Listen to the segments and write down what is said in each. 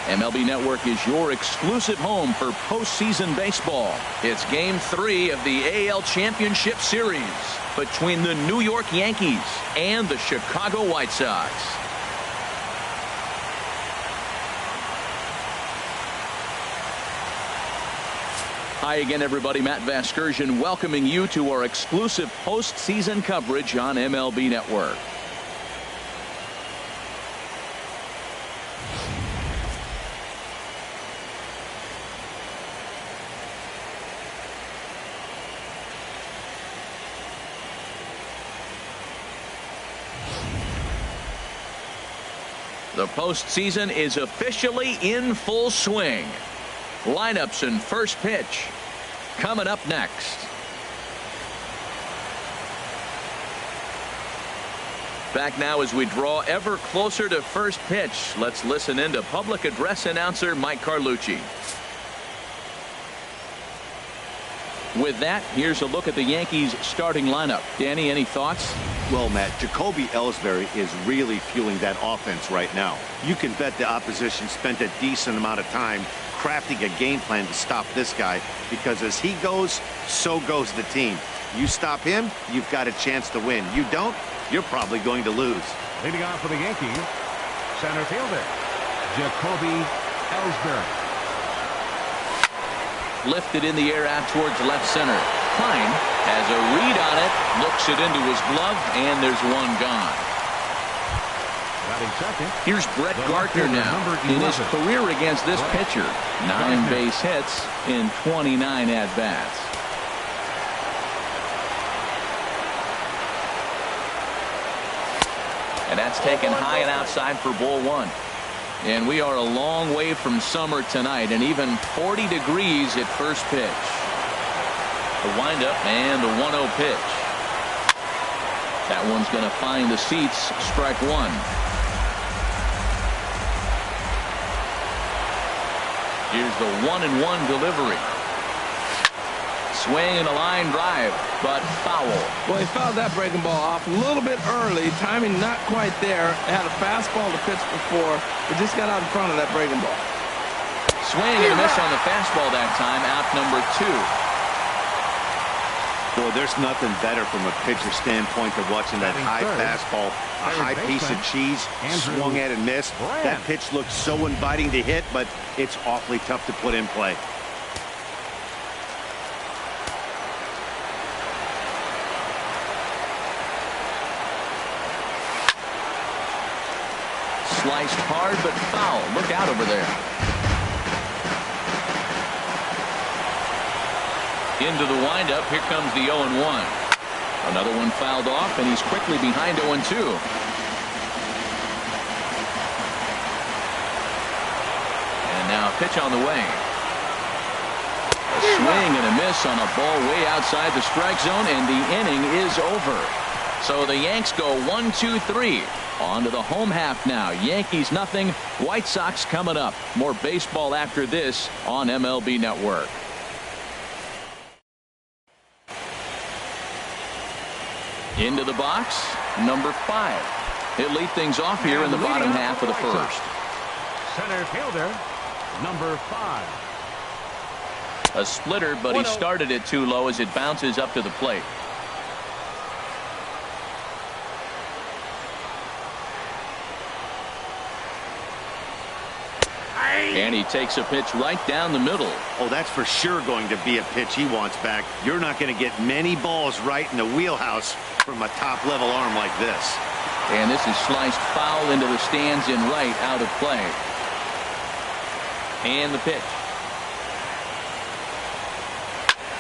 MLB Network is your exclusive home for postseason baseball. It's Game 3 of the AL Championship Series between the New York Yankees and the Chicago White Sox. Hi again, everybody. Matt Vasgersian welcoming you to our exclusive postseason coverage on MLB Network. The postseason is officially in full swing. Lineups and first pitch coming up next. Back now as we draw ever closer to first pitch. Let's listen in to public address announcer Mike Carlucci. With that, here's a look at the Yankees starting lineup. Danny, any thoughts? Well, Matt, Jacoby Ellsbury is really fueling that offense right now. You can bet the opposition spent a decent amount of time crafting a game plan to stop this guy, because as he goes, so goes the team. You stop him, you've got a chance to win. You don't, you're probably going to lose. Leading off for the Yankees, center fielder, Jacoby Ellsbury. Lifted in the air out towards left center. Klein has a read on it, looks it into his glove, and there's one gone. Here's Brett Gardner now in his career against this pitcher. 9 base hits in 29 at-bats. And that's taken high and outside for ball one. And we are a long way from summer tonight, and even 40 degrees at first pitch. The windup and the 1-0 pitch. That one's going to find the seats. Strike one. Here's the 1-1 delivery. Swing and a line drive, but foul. Well, he fouled that breaking ball off a little bit early. Timing not quite there. Had a fastball to pitch before. It just got out in front of that breaking ball. Swing and a miss on the fastball that time. Out number 2. Boy, there's nothing better from a pitcher standpoint than watching that high fastball, a high piece of cheese, swung at and missed. That pitch looks so inviting to hit, but it's awfully tough to put in play. Sliced hard, but foul. Look out over there. Into the windup. Here comes the 0-1. Another one fouled off, and he's quickly behind 0-2. And now a pitch on the way. A swing and a miss on a ball way outside the strike zone, and the inning is over. So the Yanks go 1-2-3. On to the home half now. Yankees nothing. White Sox coming up. More baseball after this on MLB Network. Into the box, number 5. He'll lead things off here in the bottom half of the first. Center fielder, number 5. A splitter, but he started it too low as it bounces up to the plate. And he takes a pitch right down the middle. Oh, that's for sure going to be a pitch he wants back. You're not going to get many balls right in the wheelhouse from a top-level arm like this. And this is sliced foul into the stands in right, out of play. And the pitch.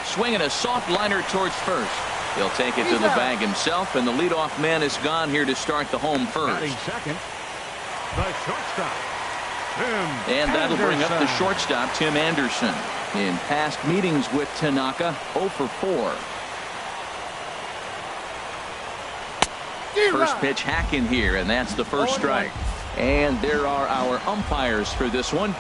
Swinging a soft liner towards first. He'll take it to the bag himself, and the leadoff man is gone here to start the home first. Second, the shortstop. And that'll bring up the shortstop, Tim Anderson. In past meetings with Tanaka, 0 for 4. First pitch hack in here, and that's the first strike. And there are our umpires for this one.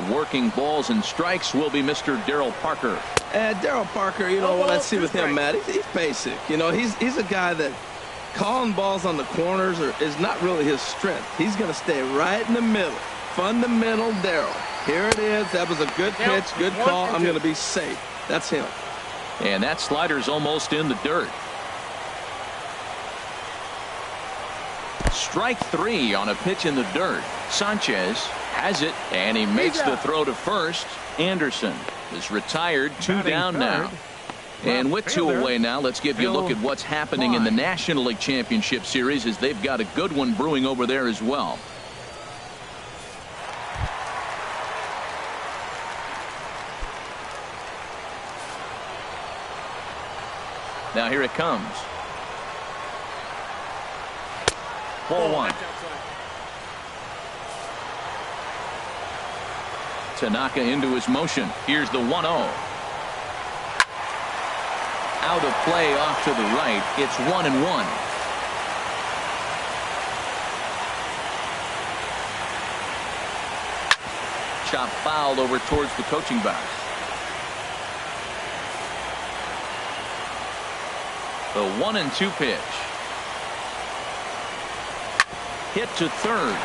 Working balls and strikes will be Mr. Darryl Parker. Darryl Parker, you know what I see with him, Matt, he's basic. You know, he's a guy that calling balls on the corners is not really his strength. He's going to stay right in the middle. fundamental Darryl. Here it is. That was a good pitch, good call. I'm going to be safe. That's him. And that slider's almost in the dirt. Strike 3 on a pitch in the dirt. Sanchez has it, and he makes the throw to first. Anderson is retired, 2 down now. And with 2 away now, let's give you a look at what's happening in the National League Championship Series, as they've got a good one brewing over there as well. Now here it comes. Ball 1. Tanaka into his motion. Here's the 1-0. Out of play off to the right. It's 1-1. Chop fouled over towards the coaching box. The 1-2 pitch. Hit to third.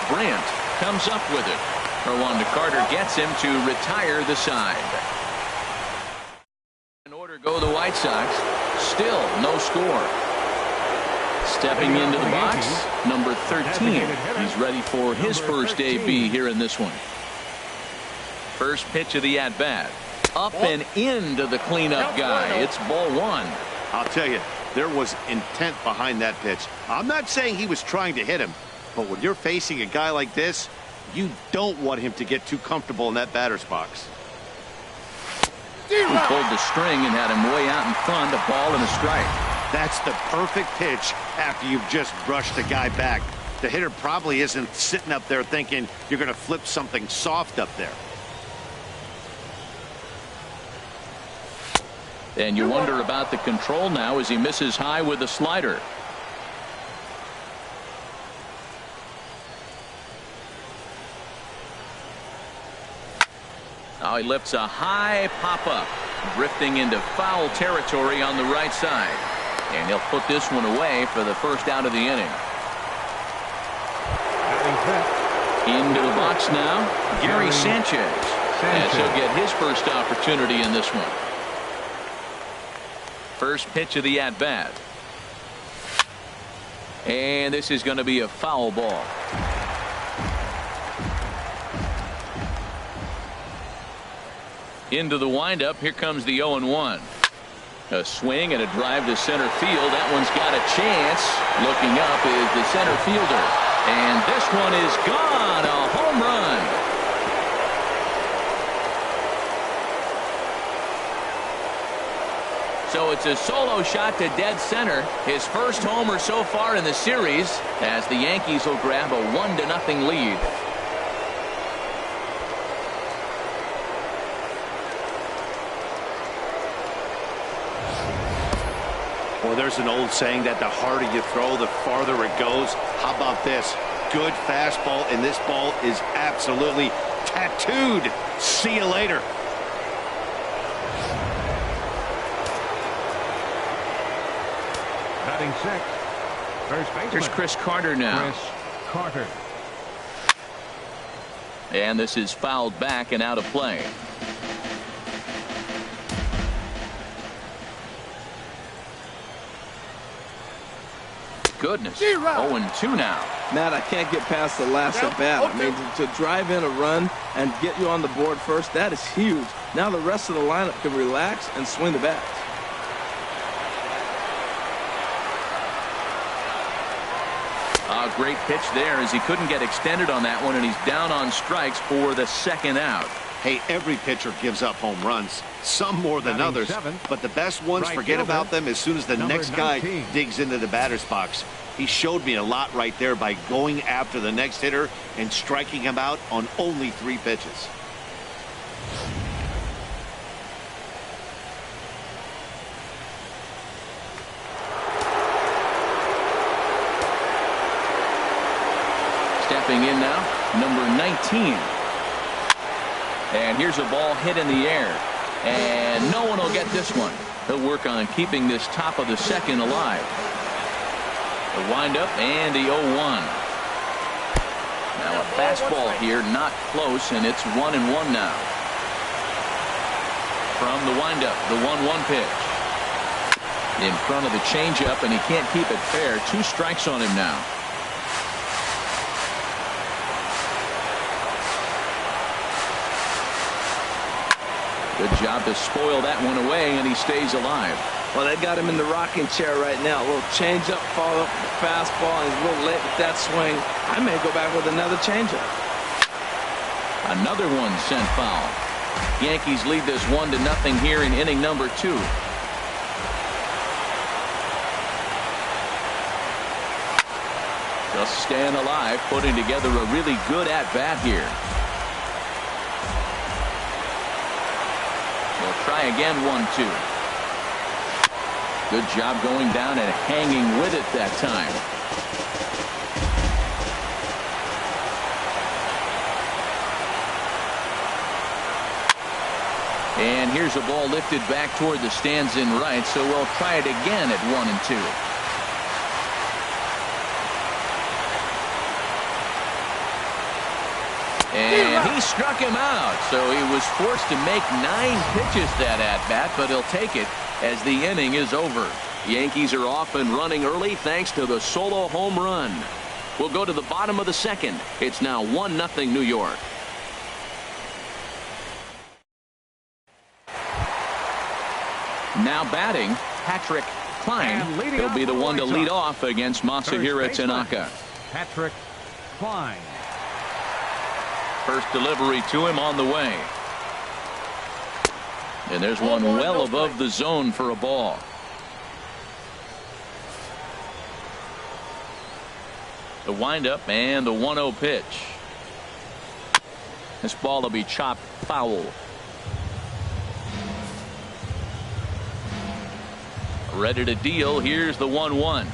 Brandt comes up with it. Rwanda Carter gets him to retire the side. In order go the White Sox. Still no score. Stepping into the box, number 13. He's ready for his first AB here in this one. First pitch of the at-bat. Up and into the cleanup guy. It's ball 1. I'll tell you, there was intent behind that pitch. I'm not saying he was trying to hit him, but when you're facing a guy like this, you don't want him to get too comfortable in that batter's box. He pulled the string and had him way out in front, a ball and a strike. That's the perfect pitch after you've just brushed the guy back. The hitter probably isn't sitting up there thinking you're going to flip something soft up there. And you wonder about the control now as he misses high with the slider. Now he lifts a high pop-up, drifting into foul territory on the right side. And he'll put this one away for the first out of the inning. Into the box now, Gary Sanchez. As he'll get his first opportunity in this one. First pitch of the at-bat. And this is going to be a foul ball. Into the windup. Here comes the 0-1. A swing and a drive to center field. That one's got a chance. Looking up is the center fielder. And this one is gone. A home run. So it's a solo shot to dead center. His first homer so far in the series, as the Yankees will grab a 1-0 lead. Well, there's an old saying that the harder you throw, the farther it goes. How about this? Good fastball, and this ball is absolutely tattooed. See you later. Batting sixth. First baseman. Here's Chris Carter now. Chris Carter. And this is fouled back and out of play. Goodness. 0-2 now. Matt, I can't get past the last at bat. I mean, to drive in a run and get you on the board first, that is huge. Now the rest of the lineup can relax and swing the bats. Great pitch there as he couldn't get extended on that one, and he's down on strikes for the second out. Hey, every pitcher gives up home runs, some more than others, but the best ones, forget about them as soon as the next guy digs into the batter's box. He showed me a lot right there by going after the next hitter and striking him out on only 3 pitches. Stepping in now, number 19. And here's a ball hit in the air. And no one will get this one. He'll work on keeping this top of the second alive. The windup and the 0-1. Now a fastball here, not close, and it's 1-1 now. From the windup, the 1-1 pitch. In front of the changeup, and he can't keep it fair. 2 strikes on him now. Good job to spoil that one away, and he stays alive. Well, they got him in the rocking chair right now. A little changeup, follow up with the fastball, and he's a little late with that swing. I may go back with another changeup. Another one sent foul. Yankees lead this 1-0 here in inning number 2. Just staying alive, putting together a really good at-bat here. They'll try again, 1-2. Good job going down and hanging with it that time. And here's a ball lifted back toward the stands in right, so we'll try it again at 1-2. And he struck him out, so he was forced to make 9 pitches that at-bat, but he'll take it as the inning is over. Yankees are off and running early thanks to the solo home run. We'll go to the bottom of the second. It's now 1-0 New York. Now batting, Patrick Klein. He'll be the one to lead off against Masahiro Tanaka. Patrick Klein. First delivery to him on the way. And there's one well above the zone for a ball. The windup and the 1-0 pitch. This ball will be chopped foul. Ready to deal. Here's the 1-1.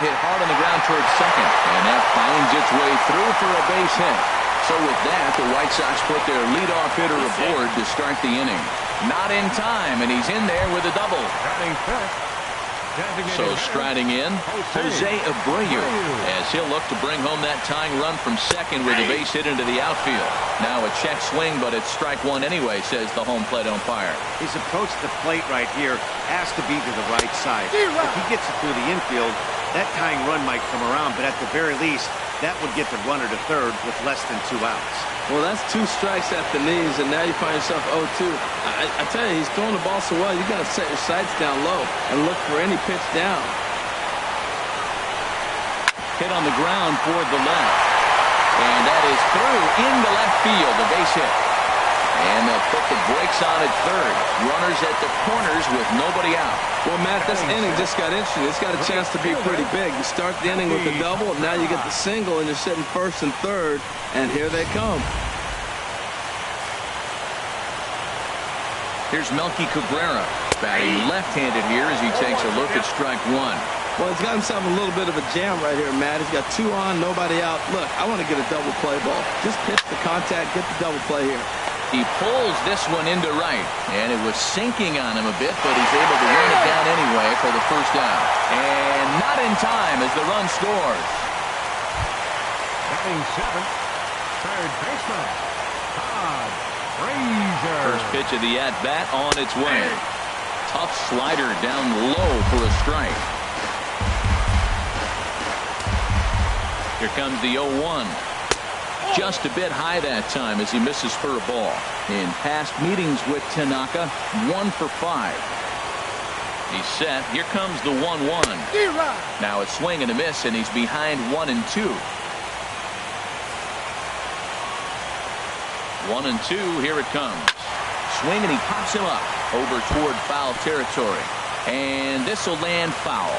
Hit hard on the ground towards second, and that finds its way through for a base hit. So with that, the White Sox put their leadoff hitter aboard to start the inning. Not in time, and he's in there with a double. So striding in, Jose Abreu, as he'll look to bring home that tying run from second with a base hit into the outfield. Now a check swing, but it's strike 1 anyway, says the home plate umpire. His approach to the plate right here has to be to the right side. If he gets it through the infield, that tying run might come around, but at the very least, that would get the runner to third with less than 2 outs. Well, that's 2 strikes at the knees, and now you find yourself 0-2. I tell you, he's throwing the ball so well, you got to set your sights down low and look for any pitch down. Hit on the ground toward the left. And that is through into left field, the base hit. And they'll put the brakes on at third. Runners at the corners with nobody out. Well, Matt, this inning just got interesting. It's got a chance to be pretty big. You start the inning with a double, and now you get the single, and you're sitting first and third, and here they come. Here's Melky Cabrera, batting left-handed here as he takes a look at strike 1. Well, he's got himself a little bit of a jam right here, Matt. He's got 2 on, nobody out. Look, I want to get a double play ball. Just pitch the contact, get the double play here. He pulls this one into right, and it was sinking on him a bit, but he's able to run it down anyway for the first out. And not in time as the run scores. Batting 7th, third baseman, Todd Frazier. First pitch of the at-bat on its way. Tough slider down low for a strike. Here comes the 0-1. Just a bit high that time as he misses for a ball. In past meetings with Tanaka, 1 for 5. He's set. Here comes the 1-1. Now a swing and a miss, and he's behind 1-2. 1-2. Here it comes. Swing, and he pops him up over toward foul territory. And this will land foul.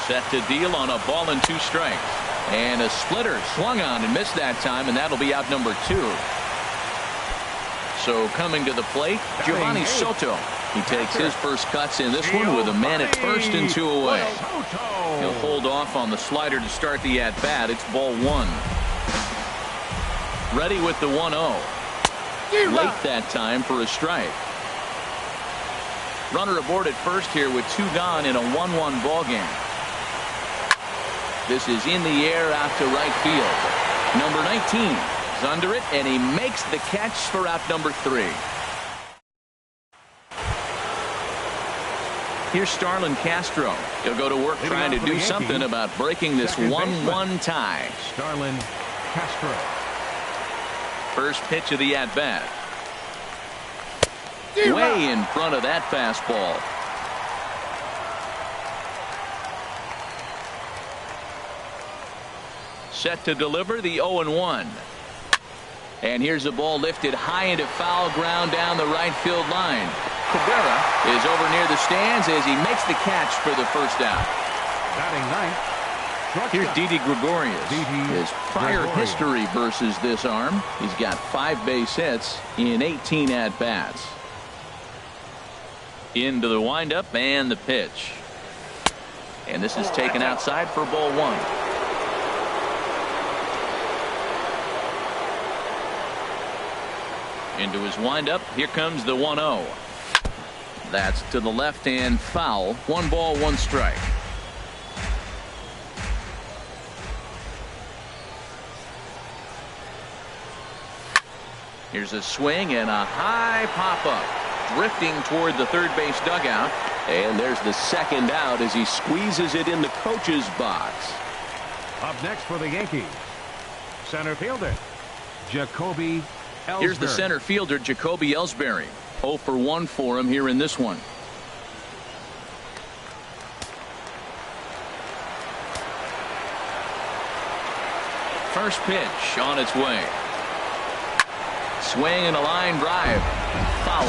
Set to deal on a ball and 2 strikes. And a splitter swung on and missed that time, and that'll be out number 2. So coming to the plate, Giovanni Soto. He takes his first cuts in this one with a man at first and 2 away. He'll hold off on the slider to start the at-bat. It's ball 1. Ready with the 1-0. Late that time for a strike. Runner aboard at first here with 2 gone in a 1-1 ball game. This is in the air out to right field. Number 19 is under it, and he makes the catch for out number 3. Here's Starlin Castro. He'll go to work trying to do something about breaking this 1-1 tie. Starlin Castro. First pitch of the at-bat. Way in front of that fastball. Set to deliver the 0-1. And here's a ball lifted high into foul ground down the right field line. Cabrera is over near the stands as he makes the catch for the first out. Batting ninth. Here's Didi Gregorius. His prior history versus this arm. He's got 5 base hits in 18 at-bats. Into the windup and the pitch. And this is taken outside for ball 1. Into his windup. Here comes the 1-0. That's to the left hand foul. 1 ball, 1 strike. Here's a swing and a high pop up. Drifting toward the third base dugout. And there's the second out as he squeezes it in the coach's box. Up next for the Yankees, center fielder Jacoby Ellsbury. Here's the center fielder, Jacoby Ellsbury. 0 for 1 for him here in this one. First pitch on its way. Swing and a line drive. Foul.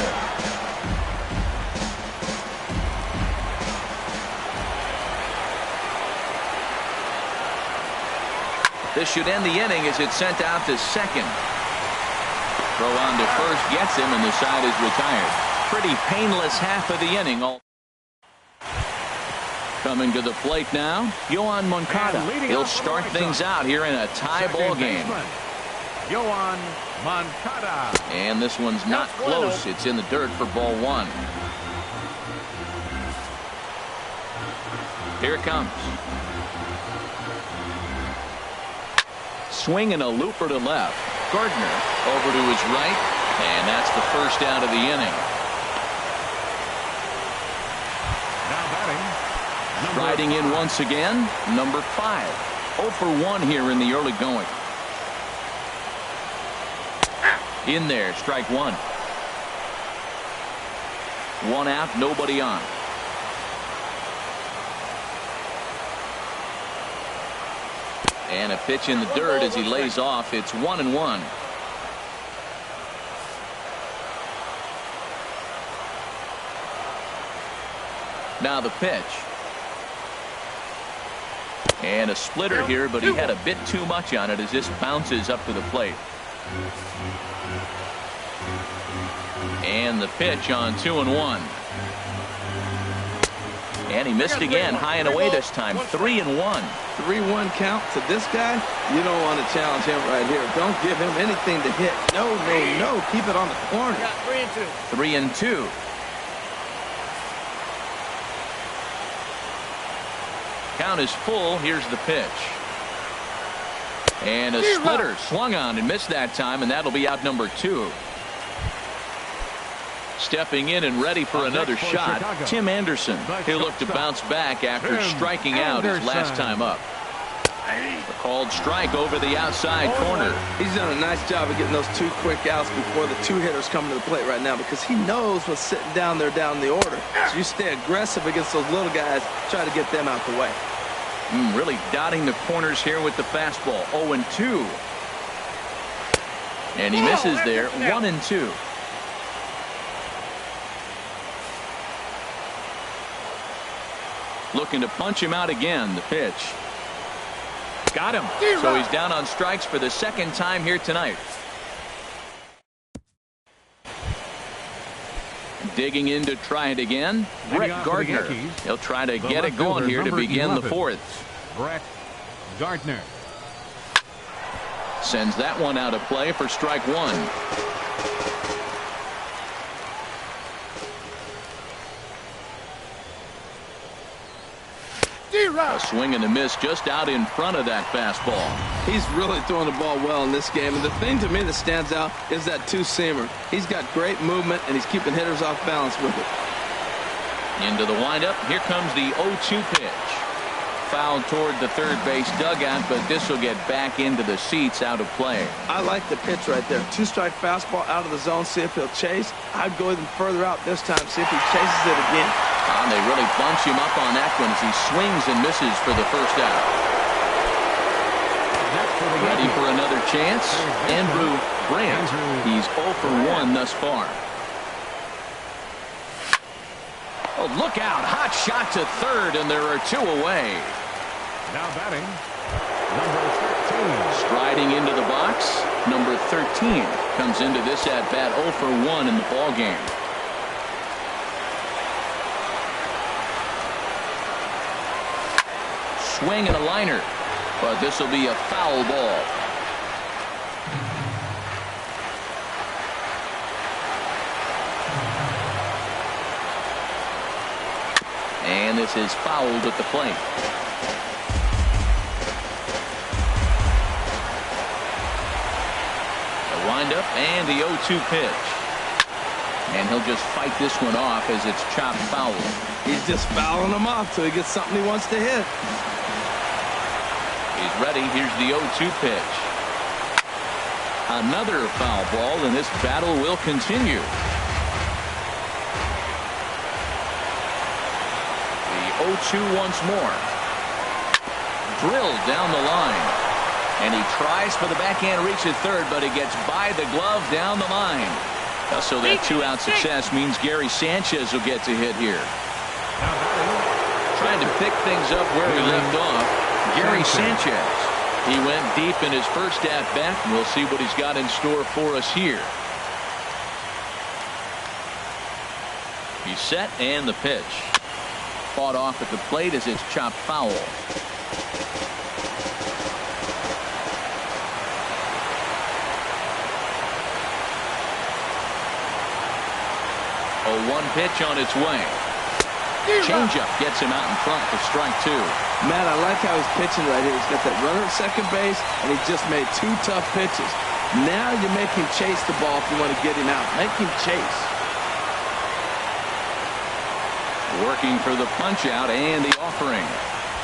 This should end the inning as it's sent out to second. Throw on to first gets him, and the side is retired. Pretty painless half of the inning. Coming to the plate now, Yoan Moncada. He'll start things out here in a tie ball game. Yoan Moncada. And this one's not close. It's in the dirt for ball 1. Here it comes. Swing and a looper to left. Gardner over to his right, and that's the first out of the inning. Now batting, Riding in once again, number 5. 0 for 1 here in the early going. In there, strike 1. 1 out, nobody on. And a pitch in the dirt as he lays off. It's 1-1. Now the pitch. And a splitter here, but he had a bit too much on it as this bounces up to the plate. And the pitch on 2-1. And he missed again, high and away this time. 3-1. 3-1 count to this guy. You don't want to challenge him right here. Don't give him anything to hit. No, no, no. Keep it on the corner. 3-2. Count is full. Here's the pitch. And a splitter swung on and missed that time, and that'll be out number 2. Stepping in and ready for another shot, Tim Anderson. He'll look to bounce back after striking out his last time up. A called strike over the outside corner. He's done a nice job of getting those 2 quick outs before the 2 hitters come to the plate right now, because he knows what's sitting down there down the order. So you stay aggressive against those little guys, try to get them out the way. Really dotting the corners here with the fastball. 0-2. And he misses there. 1-2. Looking to punch him out again. The pitch. Got him. So he's down on strikes for the second time here tonight. Digging in to try it again. Brett Gardner. He'll try to get it going here to begin the 4th. Brett Gardner sends that one out of play for strike 1. A swing and a miss just out in front of that fastball. He's really throwing the ball well in this game. And the thing to me that stands out is that two-seamer. He's got great movement, and he's keeping hitters off balance with it. Into the windup. Here comes the 0-2 pitch. Fouled toward the third base dugout, but this will get back into the seats, out of play. I like the pitch right there. Two-strike fastball out of the zone, see if he'll chase. I'd go even further out this time, see if he chases it again. And they really bunch him up on that one as he swings and misses for the first out. Ready for another chance? Andrew Brandt. He's 0 for 1 thus far. Oh, look out. Hot shot to third, and there are 2 away. Now batting, number 13. Striding into the box, number 13 comes into this at-bat 0 for 1 in the ballgame. Swing and a liner, but this will be a foul ball. And this is fouled at the plate. The windup and the 0-2 pitch. And he'll just fight this one off as it's chopped foul. He's just fouling them off till he gets something he wants to hit. He's ready. Here's the 0-2 pitch. Another foul ball, and this battle will continue. 0-2 once more. Drilled down the line. And he tries for the backhand reach at third, but he gets by the glove down the line. So that 2-out success means Gary Sanchez will get to hit here. Trying to pick things up where he left off. Gary Sanchez. He went deep in his first at-bat, and we'll see what he's got in store for us here. He's set, and the pitch. Fought off at the plate as it's chopped foul. A 1 pitch on its way. Changeup gets him out in front for strike 2. Matt, I like how he's pitching right here. He's got that runner at second base, and he just made 2 tough pitches. Now you make him chase the ball if you want to get him out. Make him chase. Working for the punch out and the offering.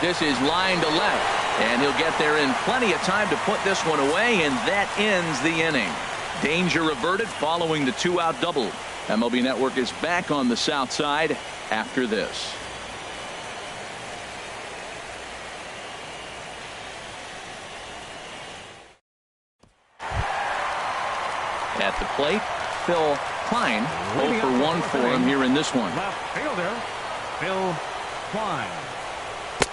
This is line to left, and he'll get there in plenty of time to put this one away, and that ends the inning. Danger averted following the 2-out double. MLB Network is back on the south side after this. At the plate, Phil Klein. 0 for 1 for him here in this one. Left fielder, Phil Klein.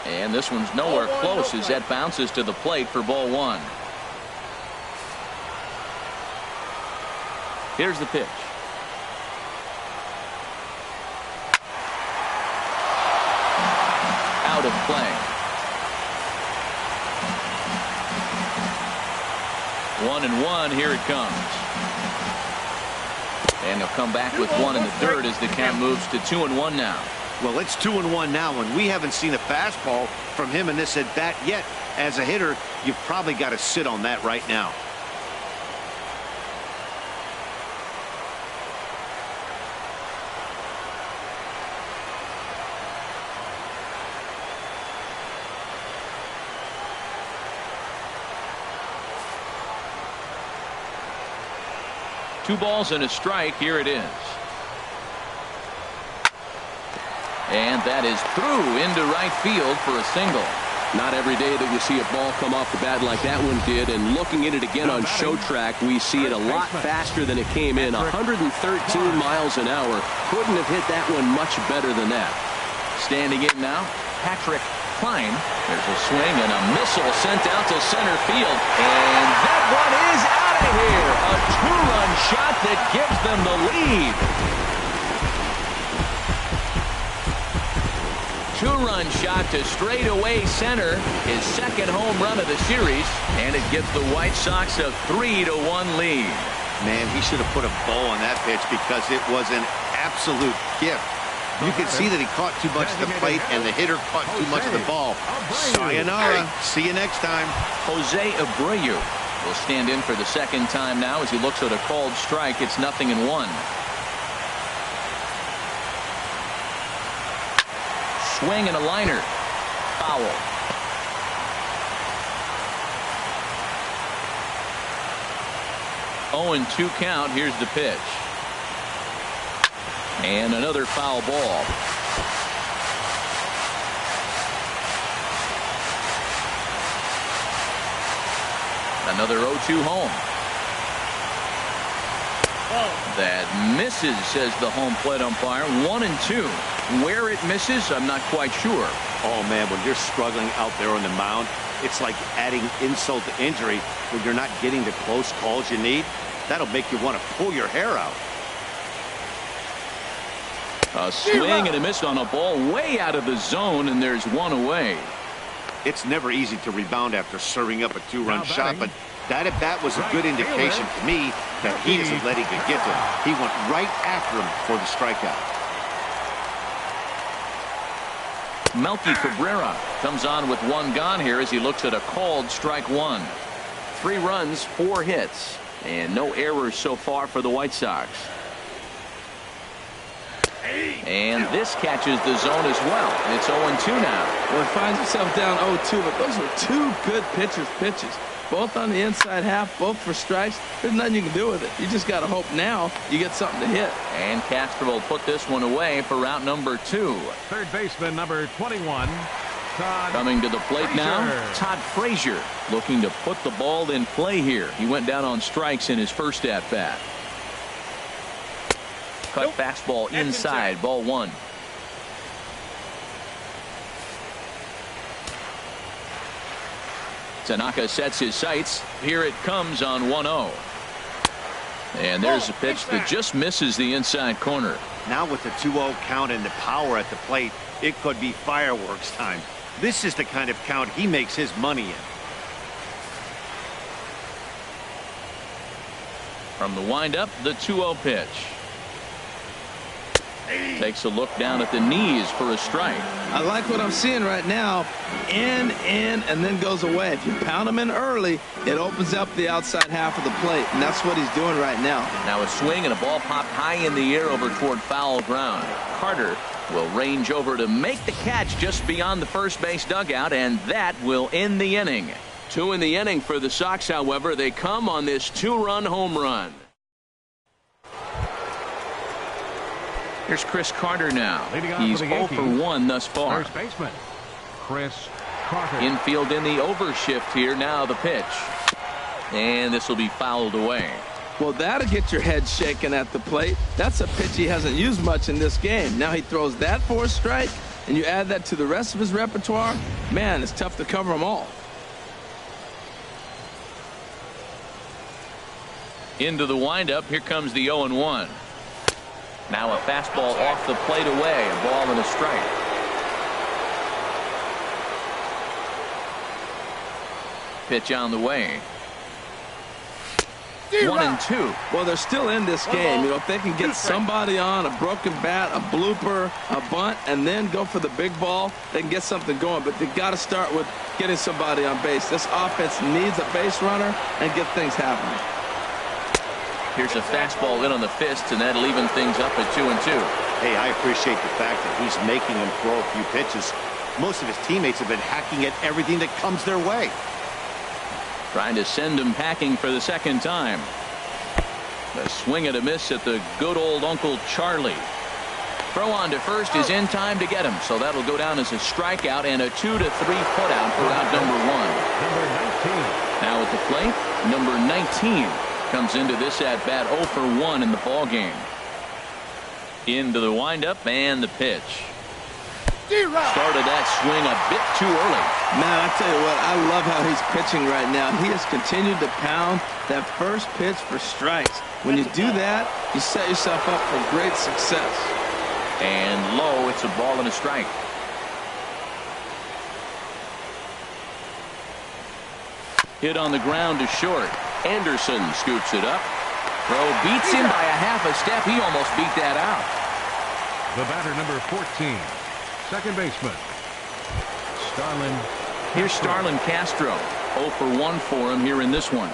And this one's nowhere close as that bounces to the plate for ball 1. Here's the pitch. Out of play. 1-1. Here it comes. And they'll come back with 1 in the third as the count moves to 2-1 now. Well, it's 2-1 now, and we haven't seen a fastball from him in this at bat yet. As a hitter, you've probably got to sit on that right now. Two balls and a strike. Here it is. And that is through into right field for a single. Not every day that you see a ball come off the bat like that one did, and looking at it again on show track, we see it a lot faster than it came in. 113 miles an hour. Couldn't have hit that one much better than that. Standing in now, Patrick Klein. There's a swing and a missile sent out to center field, and that one is out of here. A 2-run shot that gives them the lead. 2-run shot to straightaway center, his second home run of the series, and it gives the White Sox a 3-1 lead. Man, he should have put a bow on that pitch because it was an absolute gift. You can see that he caught too much of the plate and the hitter caught too much of the ball. Sayonara. See you next time. Jose Abreu will stand in for the second time now as he looks at a called strike. It's 0-1. Swing and a liner. Foul. 0-2 count. Here's the pitch. And another foul ball. Another 0-2 home. That misses, says the home plate umpire. 1-2. Where it misses, I'm not quite sure. Oh, man, when you're struggling out there on the mound, it's like adding insult to injury when you're not getting the close calls you need. That'll make you want to pull your hair out. A swing and a miss on a ball way out of the zone, and there's one away. It's never easy to rebound after serving up a two-run shot, but that at bat was a good indication to me that he isn't letting it get to him. He went right after him for the strikeout. Melky Cabrera comes on with one gone here as he looks at a called strike one. 3 runs, 4 hits, and no errors so far for the White Sox. And this catches the zone as well. It's 0-2 now. Well, he finds himself down 0-2, but those are 2 good pitchers' pitches. Both on the inside half, both for strikes. There's nothing you can do with it. You just got to hope now you get something to hit. And Castro will put this one away for route number 2. Third baseman number 21. Todd Coming to the plate Frazier. now, Todd Frazier looking to put the ball in play here. He went down on strikes in his first at bat. Cut fastball inside, ball 1. Tanaka sets his sights. Here it comes on 1-0. And there's a pitch that just misses the inside corner. Now with the 2-0 count and the power at the plate, it could be fireworks time. This is the kind of count he makes his money in. From the windup, the 2-0 pitch. Takes a look down at the knees for a strike. I like what I'm seeing right now. In, and then goes away. If you pound him in early, it opens up the outside half of the plate, and that's what he's doing right now. Now a swing and a ball popped high in the air over toward foul ground. Carter will range over to make the catch just beyond the first base dugout, and that will end the inning. 2 in the inning for the Sox, however. They come on this 2-run home run. Here's Chris Carter now. He's 0 for 1 thus far. First baseman Chris Carter. Infield in the overshift here. Now the pitch. And this will be fouled away. Well, that'll get your head shaken at the plate. That's a pitch he hasn't used much in this game. Now he throws that for a strike, and you add that to the rest of his repertoire. Man, it's tough to cover them all. Into the windup. Here comes the 0-1. Now a fastball off the plate away. A ball and a strike. Pitch on the way. 1-2. Well, they're still in this game. You know, if they can get somebody on, a broken bat, a blooper, a bunt, and then go for the big ball, they can get something going. But they've got to start with getting somebody on base. This offense needs a base runner and get things happening. Here's a fastball in on the fist, and that'll even things up at 2-2. Hey, I appreciate the fact that he's making him throw a few pitches. Most of his teammates have been hacking at everything that comes their way. Trying to send him packing for the second time. A swing and a miss at the good old Uncle Charlie. Throw on to first is in time to get him, so that'll go down as a strikeout and a 2-3 putout for out number 1. Number 19. Now at the plate, number 19 comes into this at bat 0 for 1 in the ball game. Into the windup and the pitch. Started that swing a bit too early. Man, I tell you what, I love how he's pitching right now. He has continued to pound that first pitch for strikes. When you do that, you set yourself up for great success. And low, it's a ball and a strike. Hit on the ground to short. Anderson scoops it up. Throw beats him by a half a step. He almost beat that out. The batter, number 14, second baseman, Starlin. Here's Starlin Castro. 0 for 1 for him here in this one.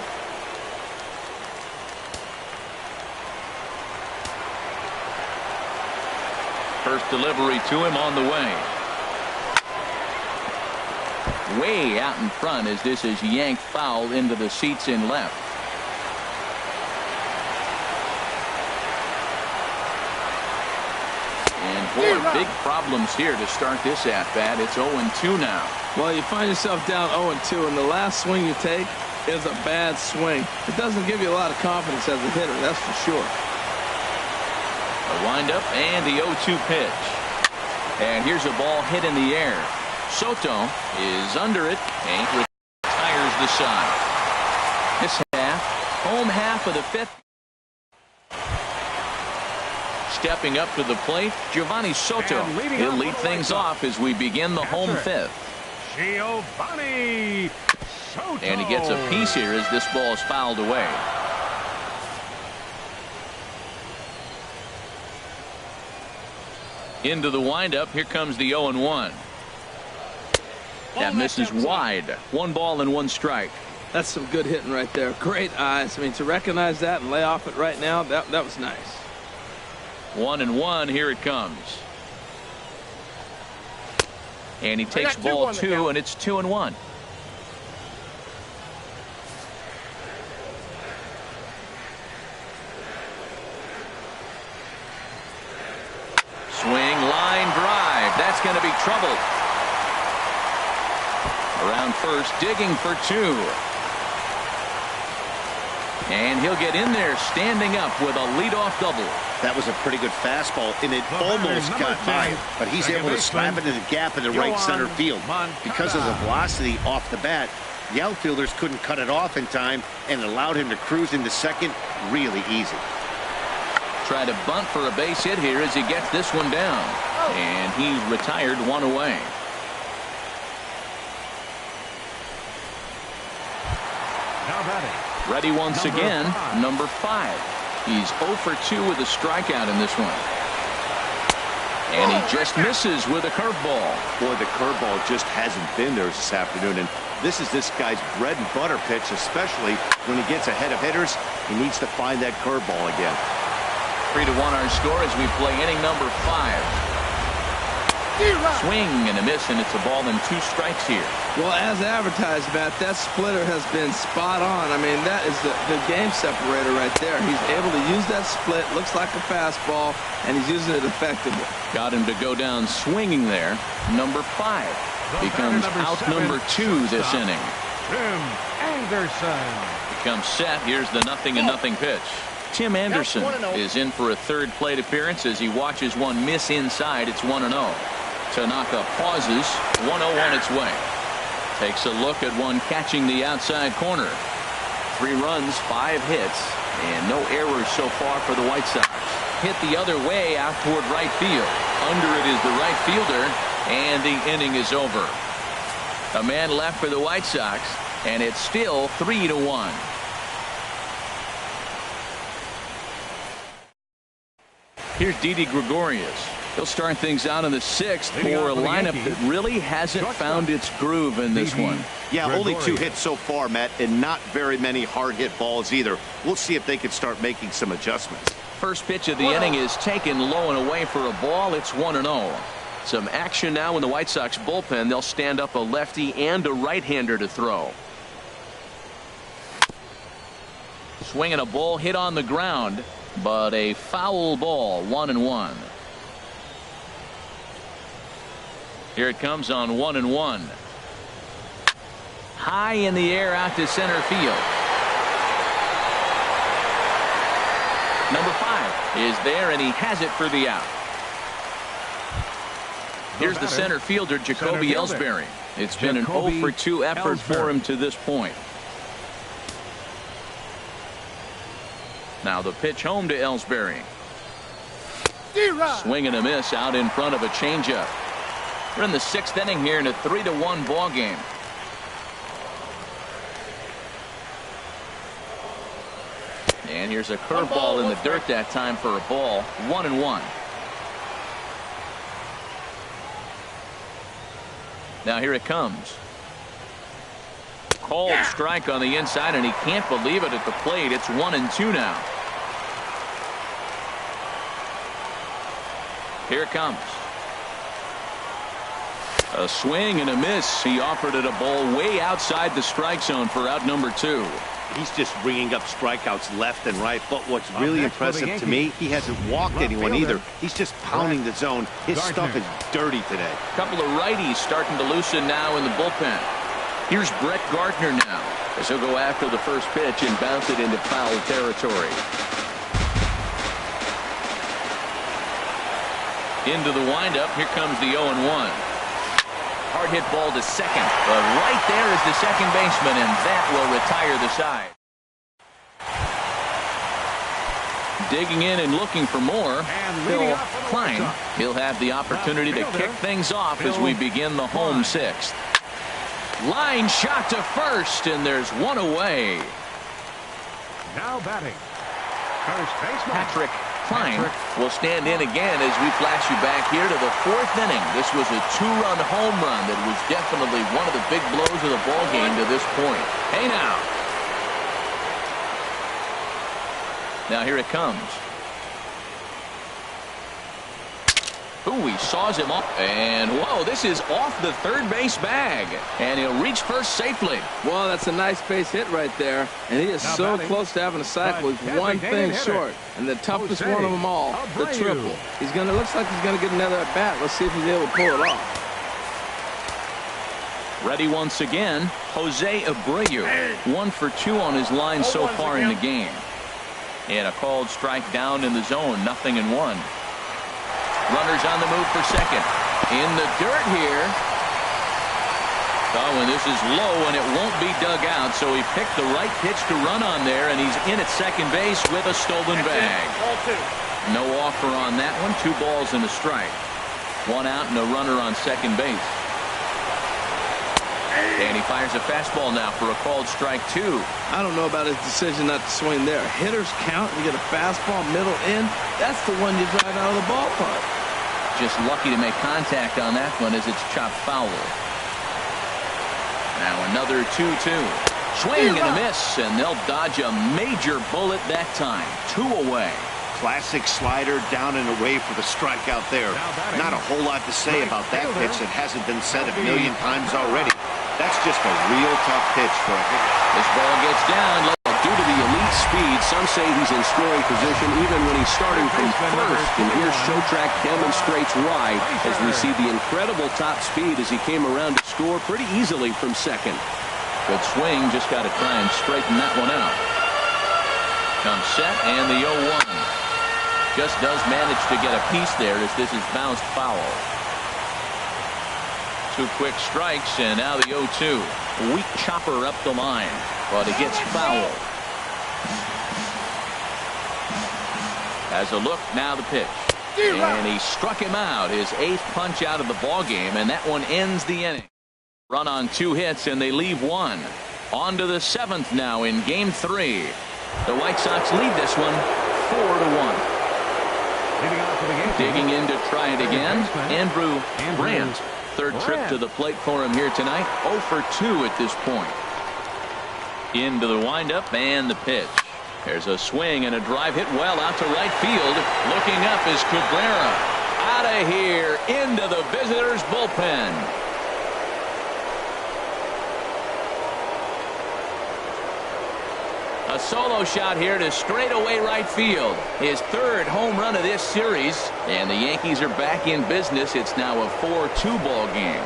First delivery to him on the way. Way out in front as this is yanked foul into the seats in left. And boy, big problems here to start this at-bat. It's 0-2 now. Well, you find yourself down 0-2, and the last swing you take is a bad swing. It doesn't give you a lot of confidence as a hitter, that's for sure. A windup and the 0-2 pitch. And here's a ball hit in the air. Soto is under it and retires the side. This half, home half of the fifth. Stepping up to the plate, Giovanni Soto. He'll lead things off as we begin the home fifth. Giovanni Soto. And he gets a piece here as this ball is fouled away. Into the windup. Here comes the 0-1. That misses wide. 1 ball and 1 strike. That's some good hitting right there. Great eyes. I mean, to recognize that and lay off it right now, that was nice. 1-1. Here it comes. And he takes ball 2, and it's 2-1. Swing, line drive. That's going to be trouble. Around first, digging for 2. And he'll get in there standing up with a leadoff double. That was a pretty good fastball, and it almost got by him, but he's able to slap it in the gap in the right center field. Because of the velocity off the bat, the outfielders couldn't cut it off in time and allowed him to cruise into second really easy. Try to bunt for a base hit here as he gets this one down. And he's retired 1 away. Now batting. Ready once again, number 5. He's 0 for 2 with a strikeout in this one. And he just misses with a curveball. Boy, the curveball just hasn't been there this afternoon, and this is this guy's bread and butter pitch, especially when he gets ahead of hitters. He needs to find that curveball again. 3-1 our score as we play inning number 5. Swing and a miss, and it's a ball and 2 strikes here. Well, as advertised, Matt, that splitter has been spot on. I mean, that is the game separator right there. He's able to use that split, looks like a fastball, and he's using it effectively. Got him to go down swinging there. Number 5 becomes out number 2 this inning. Tim Anderson. Becomes set. Here's the 0-0 pitch. Tim Anderson is in for a 3rd plate appearance as he watches one miss inside. It's 1-0. Tanaka pauses. 1-0 on its way. Takes a look at one catching the outside corner. 3 runs, 5 hits, and no errors so far for the White Sox. Hit the other way out toward right field. Under it is the right fielder, and the inning is over. A man left for the White Sox, and it's still 3-1. Here's Didi Gregorius. He'll start things out in the 6th for a lineup that really hasn't found its groove in this one. Yeah, only 2 hits so far, Matt, and not very many hard hit balls either. We'll see if they can start making some adjustments. First pitch of the inning is taken low and away for a ball. It's 1-0. Some action now in the White Sox bullpen. They'll stand up a lefty and a right-hander to throw. Swinging a ball hit on the ground, but a foul ball. 1-1. Here it comes on 1-1. High in the air out to center field. Number 5 is there, and he has it for the out. Here's the center fielder, Jacoby Ellsbury. It's been an 0 for 2 effort for him to this point. Now the pitch home to Ellsbury. Swing and a miss out in front of a changeup. We're in the 6th inning here in a 3-1 ball game. And here's a curveball in the dirt that time for a ball. 1-1. Now here it comes. Called strike on the inside, and he can't believe it at the plate. It's 1-2 now. Here it comes. A swing and a miss. He offered it a ball way outside the strike zone for out number 2. He's just bringing up strikeouts left and right. But what's really impressive to me, he hasn't walked anyone either. He's just pounding the zone. His stuff is dirty today. A couple of righties starting to loosen now in the bullpen. Here's Brett Gardner now, as he'll go after the first pitch and bounce it into foul territory. Into the windup. Here comes the 0-1. Hard hit ball to second, but right there is the second baseman, and that will retire the side. Digging in and looking for more, Phil Klein. He'll have the opportunity to kick things off as we begin the home sixth. Line shot to first, and there's one away. Now batting, first baseman Patrick Klein will stand in again as we flash you back here to the 4th inning. This was a 2-run home run that was definitely one of the big blows of the ball game to this point. Hey now. Now here it comes. Ooh, he saws him up, and whoa, this is off the third base bag, and he'll reach first safely. Well, that's a nice base hit right there, and he is so close to having a cycle. He's one thing short, and the toughest one of them all, the triple. Looks like he's gonna get another at bat. Let's see if he's able to pull it off. Ready once again, Jose Abreu, 1 for 2 on his line so far in the game, and a called strike down in the zone, 0-1. Runners on the move for second. In the dirt here. Oh, and this is low, and it won't be dug out, so he picked the right pitch to run on there, and he's in at second base with a stolen bag. No offer on that one. 2 balls and a strike. 1 out and a runner on second base. And he fires a fastball now for a called strike 2. I don't know about his decision not to swing there. Hitters count. You get a fastball middle in. That's the one you drive out of the ballpark. Just lucky to make contact on that one as it's chopped foul. Now another 2-2. Swing and a miss, and they'll dodge a major bullet that time. 2 away. Classic slider down and away for the strikeout there. Not a whole lot to say about that pitch that hasn't been said a million times already. That's just a real tough pitch for a hitter. This ball gets down. Due to the elite speed, some say he's in scoring position even when he's starting from first. And here Showtrack demonstrates why as we see the incredible top speed as he came around to score pretty easily from second. Good swing. Just got to try and straighten that one out. Comes set, and the 0-1. Just does manage to get a piece there as this is bounced foul. 2 quick strikes, and now the 0-2. Weak chopper up the line, but it gets foul. As a look, now the pitch. And he struck him out, his 8th punch out of the ball game, and that one ends the inning. Run on 2 hits, and they leave 1. On to the 7th now in Game 3. The White Sox lead this one 4-1. Digging in to try it again, Andrew Brandt. 3rd trip to the plate for him here tonight. 0 for 2 at this point. Into the windup and the pitch. There's a swing and a drive hit well out to right field. Looking up is Cabrera. Out of here into the visitors' bullpen. A solo shot here to straightaway right field. His 3rd home run of this series. And the Yankees are back in business. It's now a 4-2 ball game.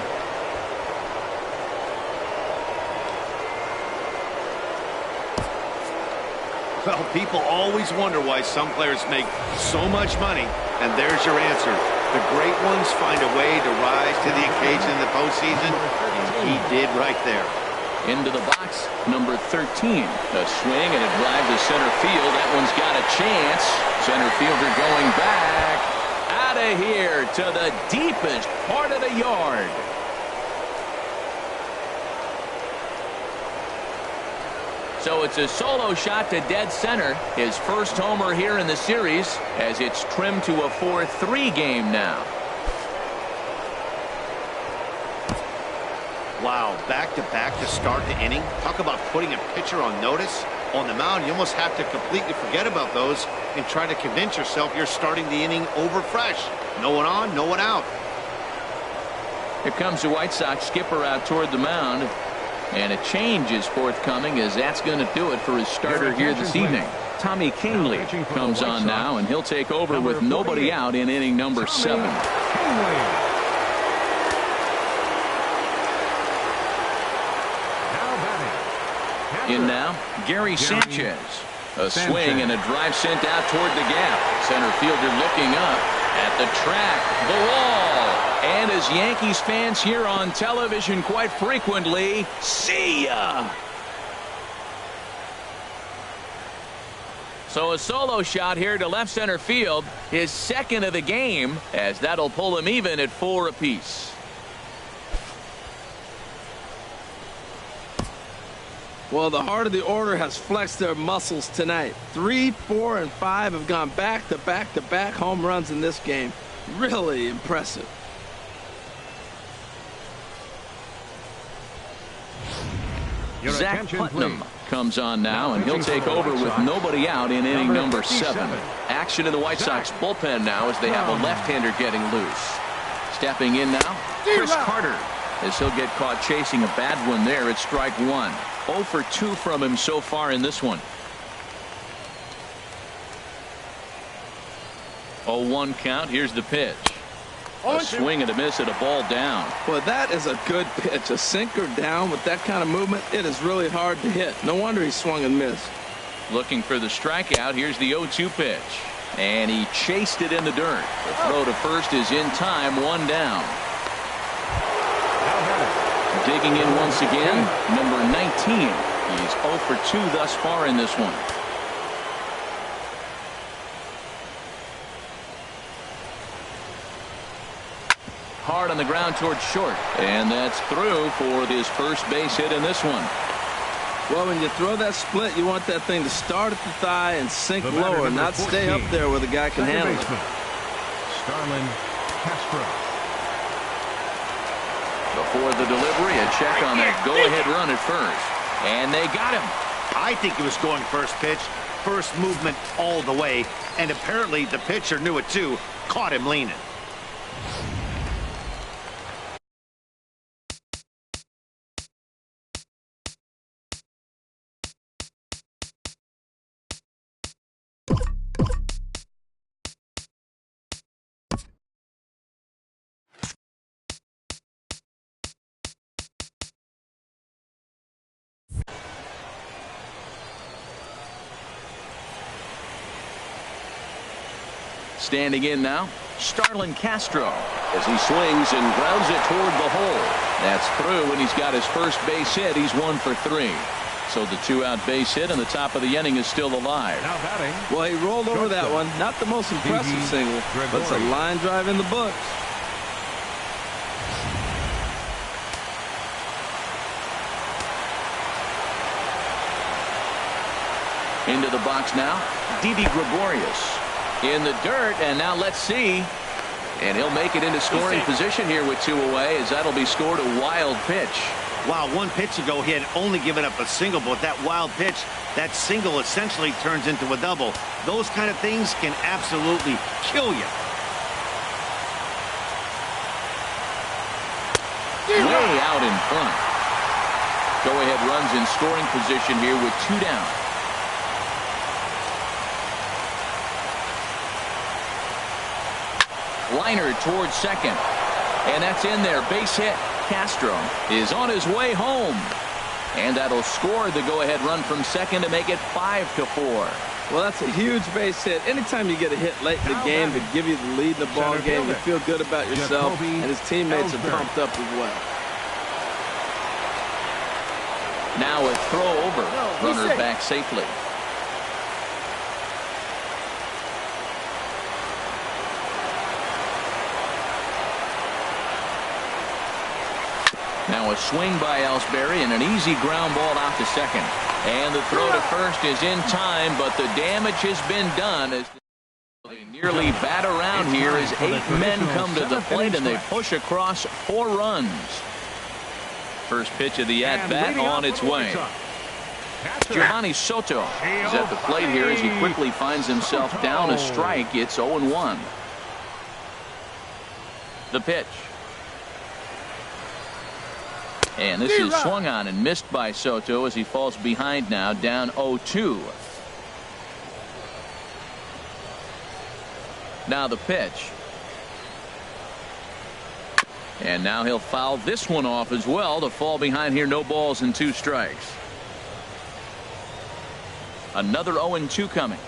Well, people always wonder why some players make so much money, and there's your answer. The great ones find a way to rise to the occasion in the postseason, and he did right there. Into the box, number 13. A swing and a drive to center field. That one's got a chance. Center fielder going back. Out of here to the deepest part of the yard. So it's a solo shot to dead center. His first homer here in the series as it's trimmed to a 4-3 game now. Wow, back-to-back to start the inning. Talk about putting a pitcher on notice. On the mound, you almost have to completely forget about those and try to convince yourself you're starting the inning over fresh. No one on, no one out. Here comes the White Sox skipper out toward the mound. And a change is forthcoming, as that's going to do it for his starter here this evening. Tommy Kingley comes on now, and he'll take over with nobody out in inning number 7. In now, Gary Sanchez. A swing and a drive sent out toward the gap. Center fielder looking up at the track, the wall. And as Yankees fans hear on television quite frequently, see ya. So a solo shot here to left center field, his second of the game, as that'll pull him even at 4 apiece. Well, the heart of the order has flexed their muscles tonight. 3, 4, and 5 have gone back-to-back-to-back home runs in this game. Really impressive. Zach Putnam comes on now, and he'll take over with nobody out in inning number 7. Action in the White Sox bullpen now as they have a left-hander getting loose. Stepping in now, Chris Carter, as he'll get caught chasing a bad one there at strike 1. 0 for 2 from him so far in this one. 0-1 count. Here's the pitch. A swing and a miss at a ball down. Well, that is a good pitch. A sinker down with that kind of movement, it is really hard to hit. No wonder he swung and missed. Looking for the strikeout. Here's the 0-2 pitch. And he chased it in the dirt. The throw to first is in time, 1 down. Digging in once again, number 19. He's 0 for 2 thus far in this one. Hard on the ground towards short, and that's through for his first base hit in this one. Well, when you throw that split, you want that thing to start at the thigh and sink lower, not stay up there where the guy can handle it. Starlin Castro. Before the delivery, a check on that go-ahead run at first. And they got him. I think he was going first pitch, first movement all the way, and apparently the pitcher knew it too, caught him leaning. Standing in now, Starlin Castro, as he swings and grounds it toward the hole. That's through, and he's got his first base hit. He's 1 for 3. So the 2-out base hit, and the top of the inning is still alive. Now batting. Well, he rolled over that one. Not the most impressive single, but it's a line drive in the books. Into the box now, Didi Gregorius. In the dirt, and now let's see. And he'll make it into scoring position here with 2 away, as that'll be scored a wild pitch. Wow, 1 pitch ago he had only given up a single, but that wild pitch, that single essentially turns into a double. Those kind of things can absolutely kill you. Way out in front. Go-ahead runs in scoring position here with 2 down. Liner towards second, and that's in there. Base hit. Castro is on his way home, and that'll score the go-ahead run from second to make it 5 to 4. Well, that's a huge base hit. Anytime you get a hit late in the game to give you the lead in the ball game, you feel good about yourself, and his teammates are pumped up as well. Now a throw over. Runner back safely. Now a swing by Ellsbury and an easy ground ball out to second. And the throw to first is in time, but the damage has been done as they nearly bat around here as 8 men come to the plate and they push across 4 runs. First pitch of the at-bat on its way. Giovanni Soto is at the plate here as he quickly finds himself down a strike. It's 0-1. The pitch. And this is swung on and missed by Soto as he falls behind now, down 0-2. Now the pitch. And now he'll foul this one off as well to fall behind here. No balls and 2 strikes. Another 0-2 coming.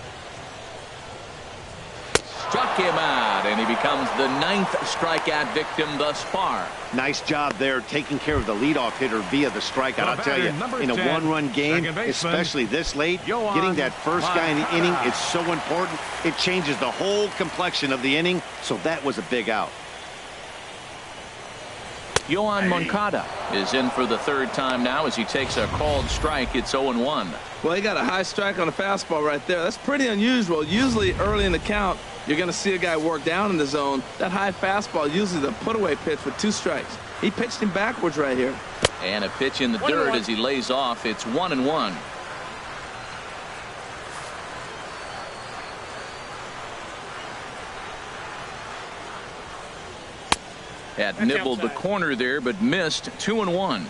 Struck him out, and he becomes the 9th strikeout victim thus far. Nice job there taking care of the leadoff hitter via the strikeout. I'll tell you, in a 1-run game, especially this late, getting that first guy in the inning is so important. It changes the whole complexion of the inning, so that was a big out. Yohan Moncada is in for the 3rd time now as he takes a called strike. It's 0-1. Well, he got a high strike on a fastball right there. That's pretty unusual. Usually early in the count, you're going to see a guy work down in the zone. That high fastball, usually the put-away pitch with 2 strikes. He pitched him backwards right here. And a pitch in the dirt as he lays off. It's 1-1. Had nibbled the corner there, but missed. 2-1.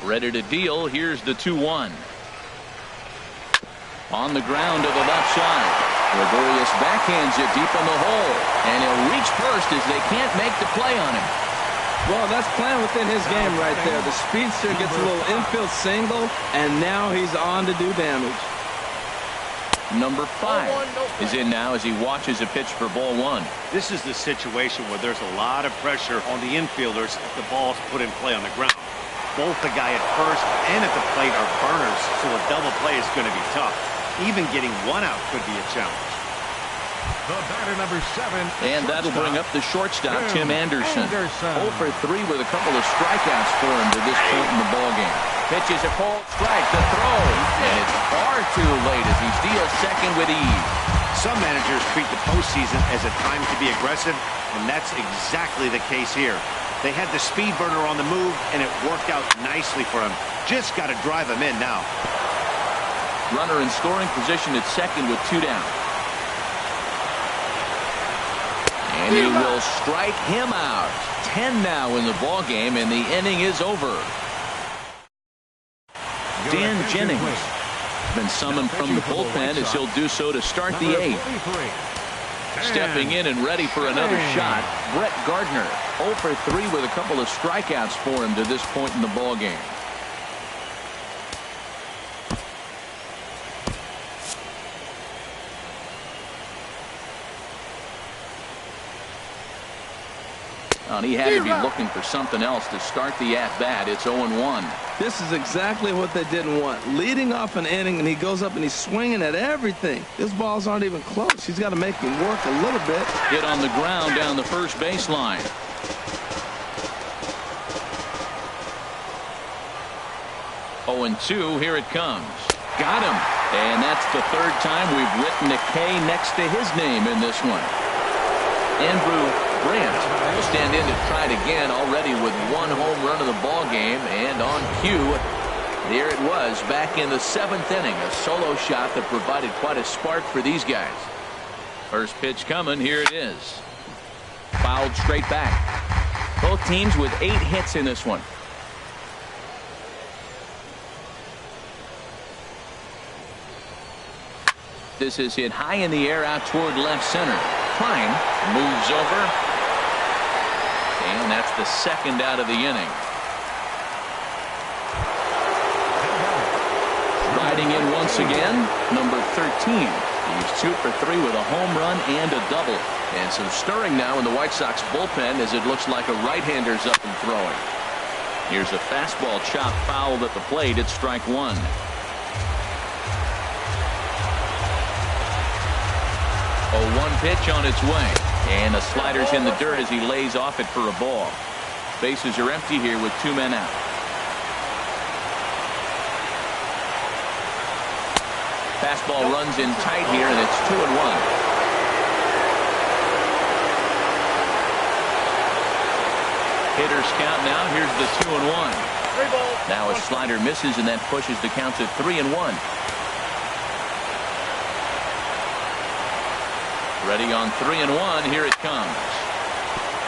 Ready to deal. Here's the 2-1. On the ground to the left side. Gregorius backhands it deep in the hole. And he'll reach first as they can't make the play on him. Well, that's playing within his game right there. The speedster gets a little infield single, and now he's on to do damage. Number 5 is in now as he watches a pitch for ball 1. This is the situation where there's a lot of pressure on the infielders if the ball's put in play on the ground. Both the guy at first and at the plate are burners, so a double play is going to be tough. Even getting 1 out could be a challenge. The batter, number 7. And that'll bring up the shortstop, Tim Anderson. 0 for 3 with a couple of strikeouts for him to this point in the ballgame. Pitches a cold strike, the throw, and it's far too late as he steals second with ease. Some managers treat the postseason as a time to be aggressive, and that's exactly the case here. They had the speed burner on the move, and it worked out nicely for him. Just got to drive him in now. Runner in scoring position at second with 2 down. And he will strike him out. 10 now in the ballgame, and the inning is over. Dan Jennings been summoned from the bullpen as he'll do so to start the 8th. Stepping in and ready for another shot, Brett Gardner. 0 for 3 with a couple of strikeouts for him to this point in the ballgame. And he had to be looking for something else to start the at-bat. It's 0-1. This is exactly what they didn't want. Leading off an inning, and he goes up and he's swinging at everything. His balls aren't even close. He's got to make him work a little bit. Hit on the ground down the first baseline. Oh, and 2. Here it comes. Got him. And that's the 3rd time we've written a K next to his name in this one. Andrew Brandt will stand in to try it again, already with 1 home run of the ball game, and on cue, there it was back in the 7th inning, a solo shot that provided quite a spark for these guys. First pitch coming, here it is. Fouled straight back. Both teams with 8 hits in this one. This is hit high in the air out toward left center. Klein moves over. And that's the 2nd out of the inning. Riding in once again, number 13. He's 2 for 3 with a home run and a double. And some stirring now in the White Sox bullpen as it looks like a right-hander's up and throwing. Here's a fastball chop fouled at the plate. It's strike 1. 0-1 pitch on its way. And the slider's in the dirt as he lays off it for a ball. Bases are empty here with 2 men out. Fastball runs in tight here, and it's 2-1. Hitters count now. Here's the 2-1. Now a slider misses, and that pushes the count to 3-1. Ready on 3-1. Here it comes.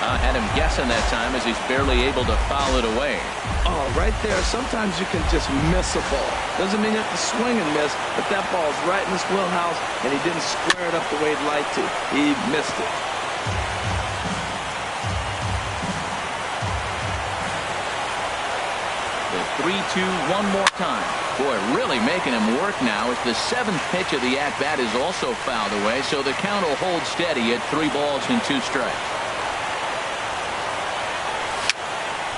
Had him guessing that time as he's barely able to foul it away. Oh, right there. Sometimes you can just miss a ball. Doesn't mean you have to swing and miss, but that ball's right in his wheelhouse, and he didn't square it up the way he'd like to. He missed it. The 3-2 one more time. Boy, really making him work now as the 7th pitch of the at-bat is also fouled away, so the count will hold steady at 3 balls and 2 strikes.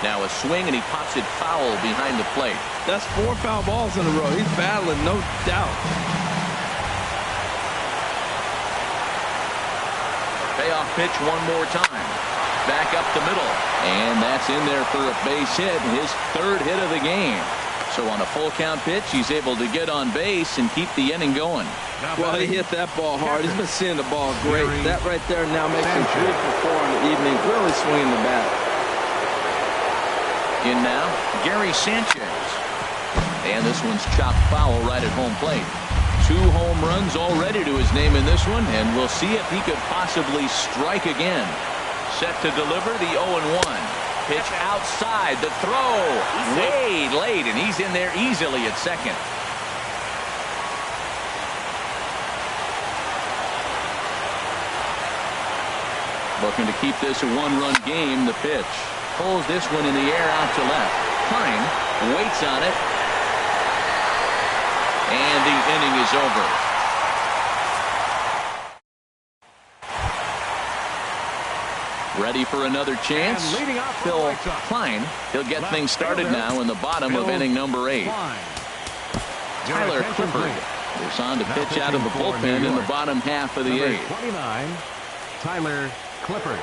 Now a swing, and he pops it foul behind the plate. That's 4 foul balls in a row. He's battling, no doubt. Payoff pitch one more time. Back up the middle. And that's in there for a base hit, his 3rd hit of the game. So on a full count pitch, he's able to get on base and keep the inning going. Well, he hit that ball hard. He's been seeing the ball great. That right there now makes him 3 for 4 in the evening. Really swinging the bat. In now, Gary Sanchez. And this one's chopped foul right at home plate. 2 home runs already to his name in this one, and we'll see if he could possibly strike again. Set to deliver the 0-1. Pitch outside, the throw way late, and he's in there easily at second. Looking to keep this a 1-run game. The pitch pulls this one in the air out to left. Klein waits on it, and the inning is over. Ready for another chance. Phil Klein. He'll get things started now in the bottom of inning number 8. Tyler Clifford is on to pitch out of the bullpen in the bottom half of the 8th. 29, Tyler Clifford.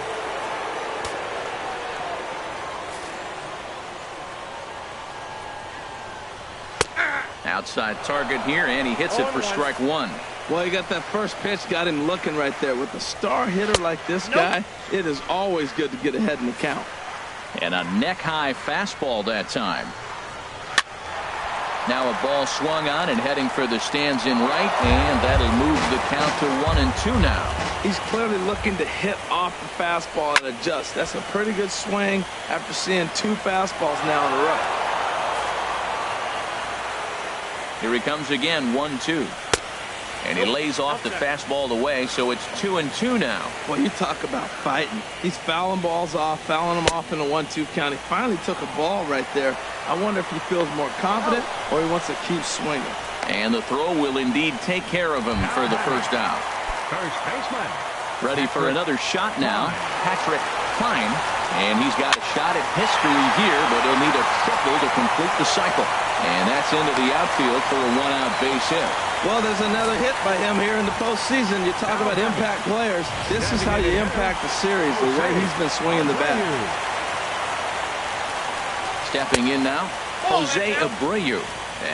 Outside target here, and he hits it for strike 1. Well, he got that first pitch, got him looking right there. With a star hitter like this guy, it is always good to get ahead in the count. And a neck-high fastball that time. Now a ball swung on and heading for the stands in right, and that'll move the count to 1-2 now. He's clearly looking to hit off the fastball and adjust. That's a pretty good swing after seeing 2 fastballs now in a row. Here he comes again, 1-2. And he lays off the fastball away, so it's 2-2 now. Well, you talk about fighting. He's fouling balls off, fouling them off in the 1-2 count. He finally took a ball right there. I wonder if he feels more confident or he wants to keep swinging. And the throw will indeed take care of him for the first out. First baseman. Ready for another shot now, Patrick Klein. And he's got a shot at history here, but he'll need a triple to complete the cycle. And that's into the outfield for a 1-out base hit. Well, there's another hit by him here in the postseason. You talk about impact players. This is how you impact the series, the way he's been swinging the bat. Stepping in now, Jose Abreu.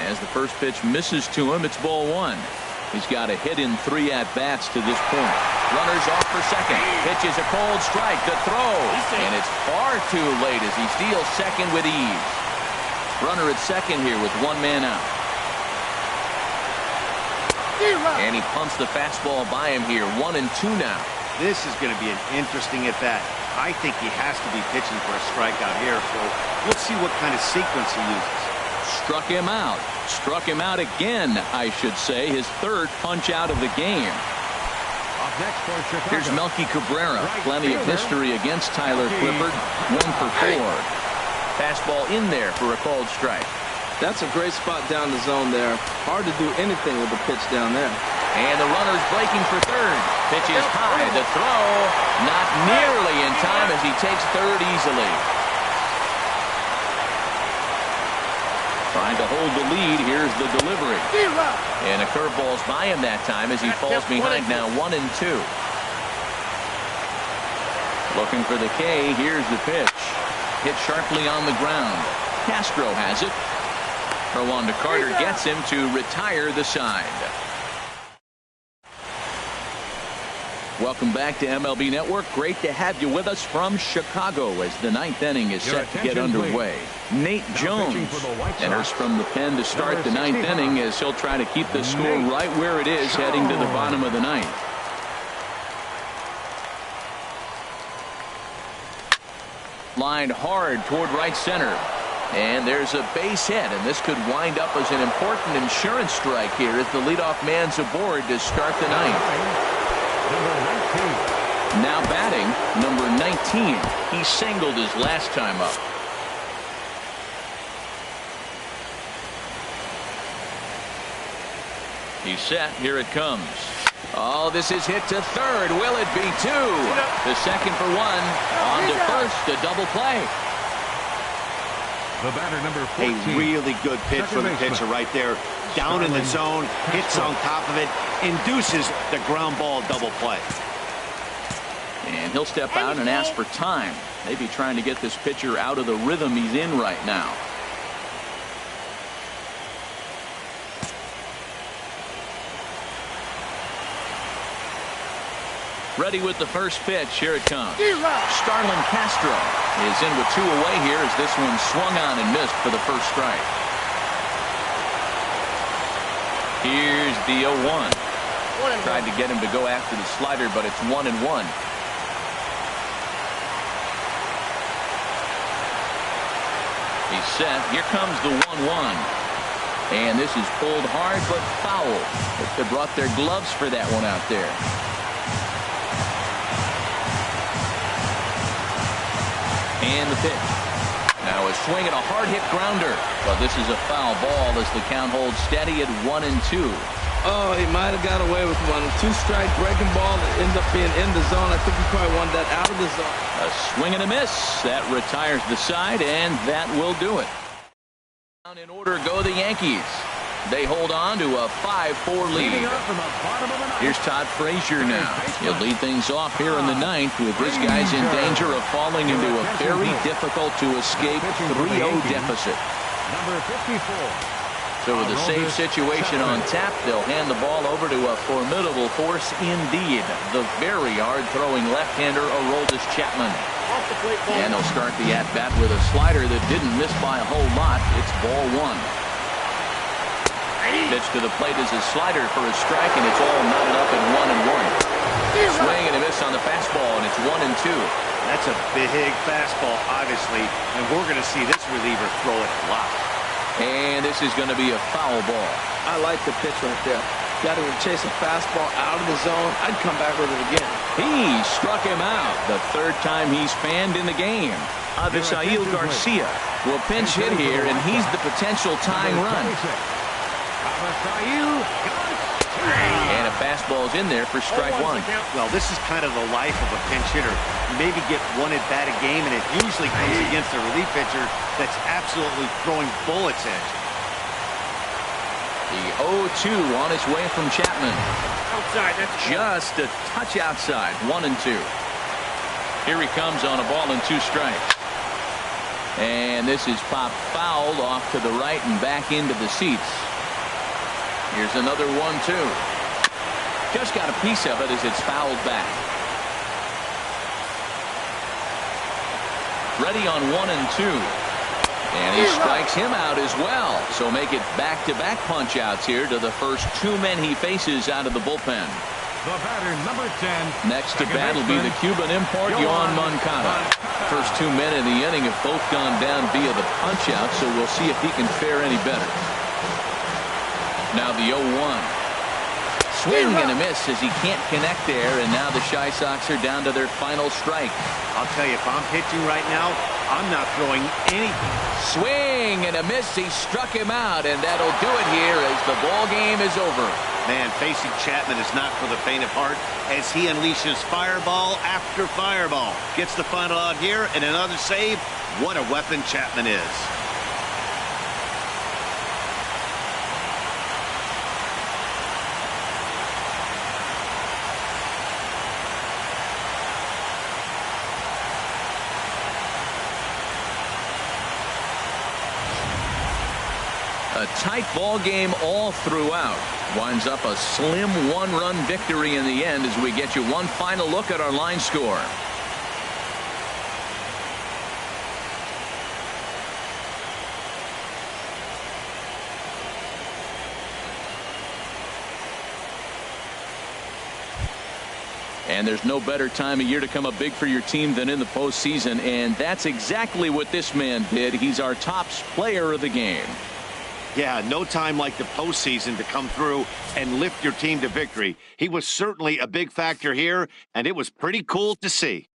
As the first pitch misses to him, it's ball 1. He's got a hit in 3 at-bats to this point. Runners off for second. Pitch is a cold strike. The throw. And it's far too late as he steals second with ease. Runner at second here with 1 man out. And he pumps the fastball by him here. 1-2 now. This is going to be an interesting at-bat. I think he has to be pitching for a strikeout here, so we'll see what kind of sequence he uses. Struck him out. Struck him out again, I should say. His 3rd punch out of the game. Up next for Chicago. Here's Melky Cabrera. Plenty of history against Tyler Clifford. 1 for 4. Fastball in there for a called strike. That's a great spot down the zone there. Hard to do anything with the pitch down there. And the runner's breaking for 3rd. Pitch is high. The throw not nearly in time as he takes 3rd easily. Trying to hold the lead. Here's the delivery. And a curveball's by him that time as he falls behind now 1-2. Looking for the K. Here's the pitch. Hit sharply on the ground. Castro has it. Throw on to Carter gets him to retire the side. 2-1 Welcome back to MLB Network. Great to have you with us from Chicago as the ninth inning is set to get underway. Nate Jones enters from the pen to start the ninth inning as he'll try to keep the score right where it is heading to the bottom of the ninth. Lined hard toward right center. And there's a base hit, and this could wind up as an important insurance strike here as the leadoff man's aboard to start the ninth. Now batting, number 19. He singled his last time up. He's set. Here it comes. Oh, this is hit to third. Will it be two? The second for one. On to first, a double play. The batter, number 14. A really good pitch from the pitcher right there. Down in the zone, hits on top of it, induces the ground ball double play. And he'll step out and ask for time. Maybe trying to get this pitcher out of the rhythm he's in right now. Ready with the first pitch. Here it comes. Starlin Castro is in with two away here as this one swung on and missed for the first strike. Here's the 0-1. Tried to get him to go after the slider, but it's 1-1. He's set. Here comes the 1-1. And this is pulled hard but foul. They brought their gloves for that one out there. And the pitch. Now a swing and a hard hit grounder. But this is a foul ball as the count holds steady at 1-2. Oh, he might have got away with one. Two-strike breaking ball that ended up being in the zone. I think he probably wanted that out of the zone. A swing and a miss. That retires the side, and that will do it. In order go the Yankees. They hold on to a 5-4 lead. Here's Todd Frazier now. He'll lead things off here in the ninth with his guys in danger of falling into a very difficult to escape 3-0 deficit. Number 54. So with a save situation on tap, they'll hand the ball over to a formidable force indeed. The very hard-throwing left-hander Aroldis Chapman. And they'll start the at-bat with a slider that didn't miss by a whole lot. It's ball one. Pitch to the plate is a slider for a strike, and it's all knotted up at 1-1. Swing and a miss on the fastball, and it's 1-2. That's a big fastball, obviously, and we're going to see this reliever throw it a lot. And this is going to be a foul ball. I like the pitch right there. Got to chase a fastball out of the zone. I'd come back with it again. He struck him out the third time he's fanned in the game. Avisail Garcia will pinch hit here, and he's the potential tying run. And a fastball's in there for strike one. Well, this is kind of the life of a pinch hitter. You maybe get one at bat a game, and it usually comes against a relief pitcher that's absolutely throwing bullets at you. The 0-2 on its way from Chapman. Outside, that's just a touch outside. 1-2. Here he comes on a ball and 2 strikes. And this is popped fouled off to the right and back into the seats. Here's another 1-2. Just got a piece of it as it's fouled back. Ready on 1-2. And he strikes him out as well. So make it back-to-back punch-outs here to the first 2 men he faces out of the bullpen. The batter, number 10. Next to bat will be the Cuban import, Yoan Moncada. First 2 men in the inning have both gone down via the punch-out, so we'll see if he can fare any better. Now the 0-1. Swing and a miss as he can't connect there, and now the Chi Sox are down to their final strike. I'll tell you, if I'm pitching right now, I'm not throwing anything. Swing and a miss. He struck him out, and that'll do it here as the ball game is over. Man, facing Chapman is not for the faint of heart as he unleashes fireball after fireball. Gets the final out here and another save. What a weapon Chapman is. A tight ball game all throughout. Winds up a slim one-run victory in the end as we get you one final look at our line score. And there's no better time of year to come up big for your team than in the postseason, and that's exactly what this man did. He's our top player of the game. Yeah, no time like the postseason to come through and lift your team to victory. He was certainly a big factor here, and it was pretty cool to see.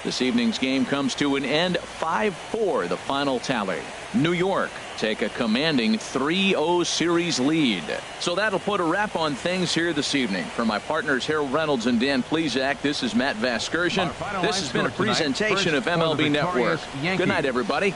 This evening's game comes to an end, 5-4, the final tally. New York take a commanding 3-0 series lead. So that'll put a wrap on things here this evening. For my partners Harold Reynolds and Dan Plesac, this is Matt Vasgersian. This has been a presentation of MLB Network. Good night, everybody.